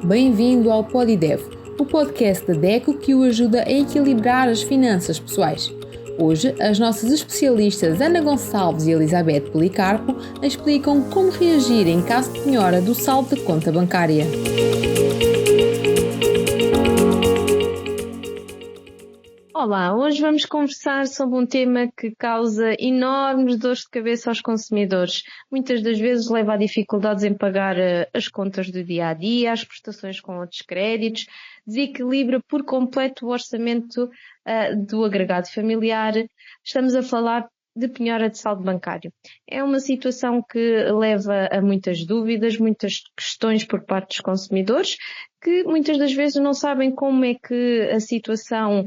Bem-vindo ao Podidev, o podcast da DECO que o ajuda a equilibrar as finanças pessoais. Hoje, as nossas especialistas Ana Gonçalves e Elizabeth Policarpo explicam como reagir em caso de penhora do saldo da conta bancária. Olá, hoje vamos conversar sobre um tema que causa enormes dores de cabeça aos consumidores. Muitas das vezes leva a dificuldades em pagar as contas do dia-a-dia, as prestações com outros créditos, desequilibra por completo o orçamento do agregado familiar. Estamos a falar de penhora de saldo bancário. É uma situação que leva a muitas dúvidas, muitas questões por parte dos consumidores, que muitas das vezes não sabem como é que a situação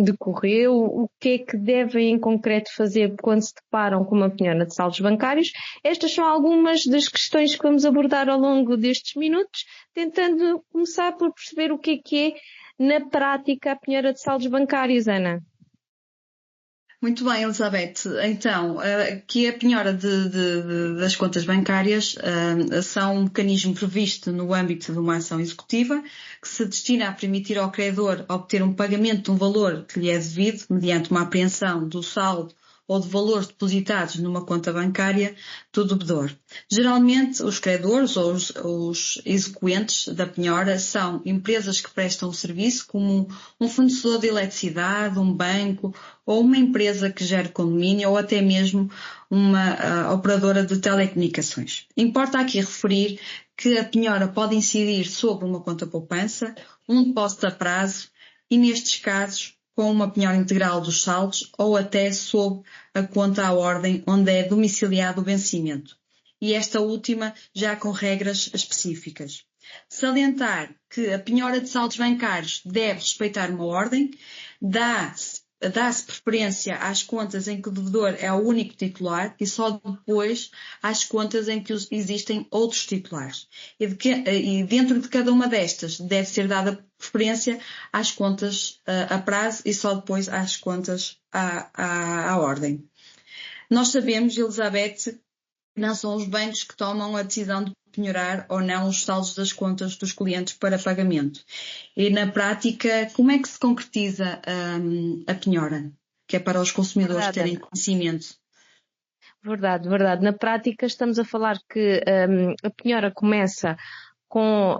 decorreu, o que é que devem em concreto fazer quando se deparam com uma penhora de saldos bancários. Estas são algumas das questões que vamos abordar ao longo destes minutos, tentando começar por perceber o que é na prática a penhora de saldos bancários, Ana. Muito bem, Elizabeth. Então, que a penhora das contas bancárias são um mecanismo previsto no âmbito de uma ação executiva que se destina a permitir ao credor obter um pagamento de um valor que lhe é devido mediante uma apreensão do saldo ou de valores depositados numa conta bancária do devedor. Geralmente, os credores ou os exequentes da penhora são empresas que prestam serviço como um fornecedor de eletricidade, um banco ou uma empresa que gera condomínio ou até mesmo uma operadora de telecomunicações. Importa aqui referir que a penhora pode incidir sobre uma conta poupança, um depósito a prazo e, nestes casos, com uma penhora integral dos saldos ou até sob a conta à ordem onde é domiciliado o vencimento. E esta última já com regras específicas. Salientar que a penhora de saldos bancários deve respeitar uma ordem, dá-se preferência às contas em que o devedor é o único titular e só depois às contas em que existem outros titulares. E dentro de cada uma destas deve ser dada preferência às contas a prazo e só depois às contas à ordem. Nós sabemos, Elizabeth, não são os bancos que tomam a decisão de penhorar ou não os saldos das contas dos clientes para pagamento. E na prática, como é que se concretiza a penhora? Que é para os consumidores terem conhecimento. Verdade. Na prática estamos a falar que a penhora começa com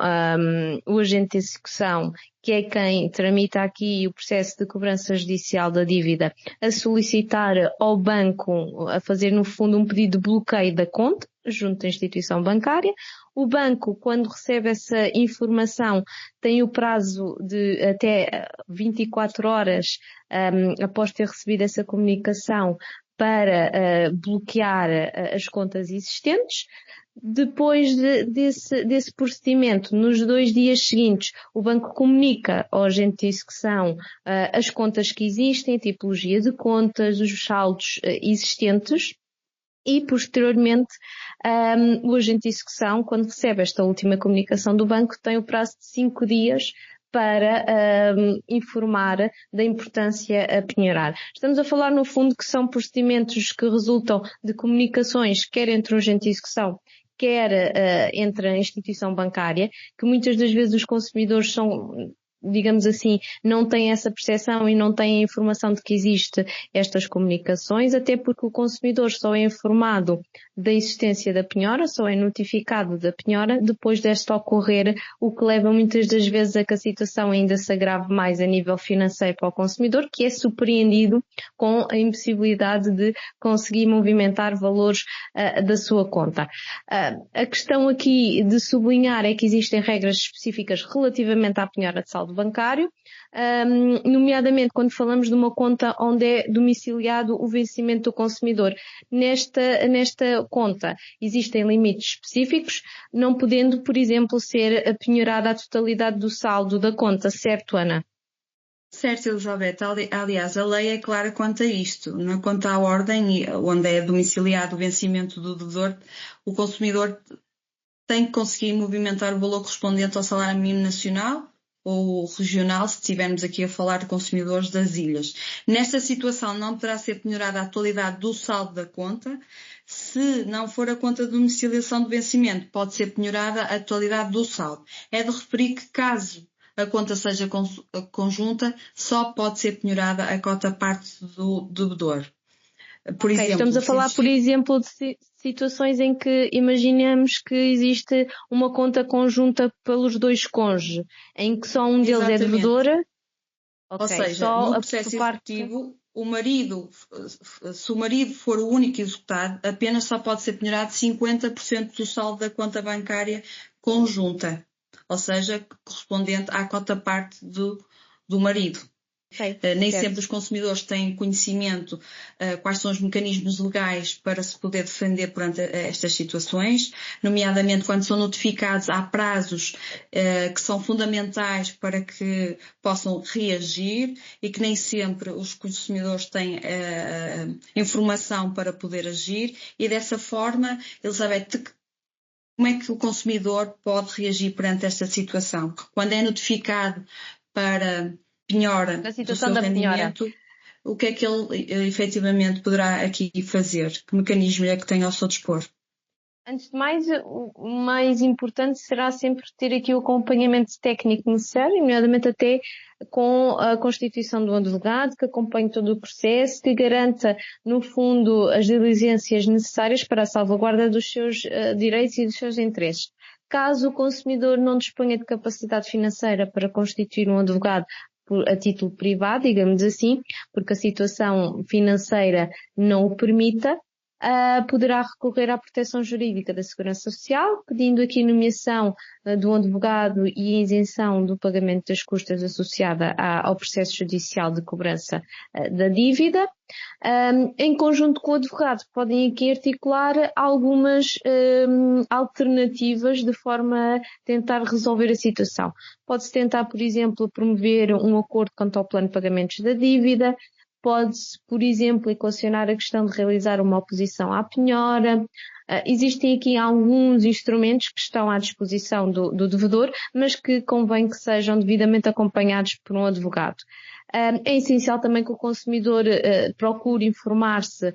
o agente de execução, que é quem tramita aqui o processo de cobrança judicial da dívida, a solicitar ao banco, a fazer no fundo um pedido de bloqueio da conta junto à instituição bancária. O banco, quando recebe essa informação, tem o prazo de até 24 horas após ter recebido essa comunicação para bloquear as contas existentes. Depois desse procedimento, nos 2 dias seguintes, o banco comunica ao agente de execução as contas que existem, a tipologia de contas, os saldos existentes e, posteriormente, o agente de execução, quando recebe esta última comunicação do banco, tem o prazo de 5 dias para informar da importância a penhorar. Estamos a falar, no fundo, que são procedimentos que resultam de comunicações, quer entre o agente de execução, quer entre a instituição bancária, que muitas das vezes os consumidores são, digamos assim, não têm essa percepção e não têm a informação de que existe estas comunicações, até porque o consumidor só é informado da existência da penhora, só é notificado da penhora depois desta ocorrer, o que leva muitas das vezes a que a situação ainda se agrave mais a nível financeiro para o consumidor, que é surpreendido com a impossibilidade de conseguir movimentar valores da sua conta. A questão aqui de sublinhar é que existem regras específicas relativamente à penhora de saldo bancário, nomeadamente quando falamos de uma conta onde é domiciliado o vencimento do consumidor. Nesta conta existem limites específicos, não podendo, por exemplo, ser penhorada a totalidade do saldo da conta, certo, Ana? Certo, Elizabeth. Aliás, a lei é clara quanto a isto. Na conta à ordem, onde é domiciliado o vencimento do devedor, o consumidor tem que conseguir movimentar o valor correspondente ao salário mínimo nacional ou regional, se estivermos aqui a falar de consumidores das ilhas. Nesta situação não poderá ser penhorada a atualidade do saldo da conta. Se não for a conta de domiciliação de vencimento, pode ser penhorada a atualidade do saldo. É de referir que caso a conta seja conjunta, só pode ser penhorada a cota parte do devedor. Por exemplo, estamos a falar, por exemplo, de situações em que imaginemos que existe uma conta conjunta pelos dois cônjuges, em que só um deles é devedora. Ou seja, no processo executivo, se o marido for o único executado, apenas só pode ser penhorado 50% do saldo da conta bancária conjunta, ou seja, correspondente à cota parte do marido. Nem sempre os consumidores têm conhecimento quais são os mecanismos legais para se poder defender perante estas situações, nomeadamente quando são notificados, há prazos que são fundamentais para que possam reagir e que nem sempre os consumidores têm informação para poder agir, e dessa forma, Elizabeth, como é que o consumidor pode reagir perante esta situação? Quando é notificado para penhora do seu rendimento, o que é que ele efetivamente poderá aqui fazer? Que mecanismo é que tem ao seu dispor? Antes de mais, o mais importante será sempre ter aqui o acompanhamento técnico necessário, nomeadamente até com a constituição do advogado, que acompanhe todo o processo, que garanta, no fundo, as diligências necessárias para a salvaguarda dos seus direitos e dos seus interesses. Caso o consumidor não disponha de capacidade financeira para constituir um advogado a título privado, digamos assim, porque a situação financeira não o permita, poderá recorrer à proteção jurídica da Segurança Social, pedindo aqui nomeação de um advogado e isenção do pagamento das custas associada ao processo judicial de cobrança da dívida. Em conjunto com o advogado, podem aqui articular algumas alternativas de forma a tentar resolver a situação. Pode-se tentar, por exemplo, promover um acordo quanto ao plano de pagamentos da dívida. Pode-se, por exemplo, equacionar a questão de realizar uma oposição à penhora. Existem aqui alguns instrumentos que estão à disposição do devedor, mas que convém que sejam devidamente acompanhados por um advogado. É essencial também que o consumidor procure informar-se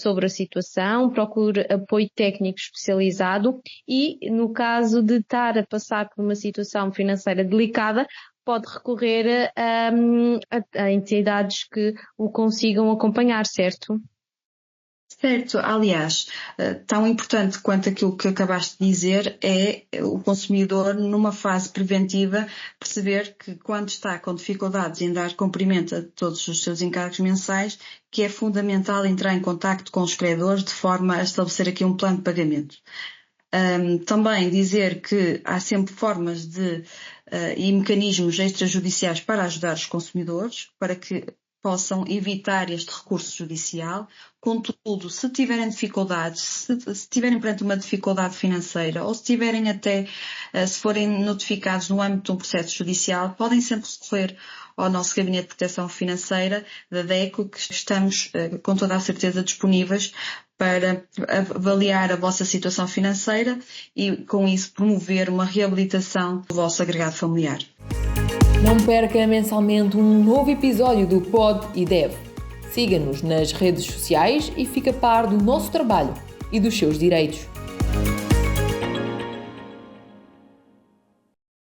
sobre a situação, procure apoio técnico especializado e, no caso de estar a passar por uma situação financeira delicada, pode recorrer a entidades que o consigam acompanhar, certo? Certo, aliás, tão importante quanto aquilo que acabaste de dizer é o consumidor, numa fase preventiva, perceber que quando está com dificuldades em dar cumprimento a todos os seus encargos mensais, que é fundamental entrar em contacto com os credores de forma a estabelecer aqui um plano de pagamento. Também dizer que há sempre formas e mecanismos extrajudiciais para ajudar os consumidores, para que possam evitar este recurso judicial. Contudo, se tiverem dificuldades, se estiverem perante uma dificuldade financeira ou se tiverem se forem notificados no âmbito de um processo judicial, podem sempre recorrer ao nosso Gabinete de Proteção Financeira da DECO, que estamos com toda a certeza disponíveis para avaliar a vossa situação financeira e, com isso, promover uma reabilitação do vosso agregado familiar. Não perca mensalmente um novo episódio do Pod e Dev. Siga-nos nas redes sociais e fique a par do nosso trabalho e dos seus direitos.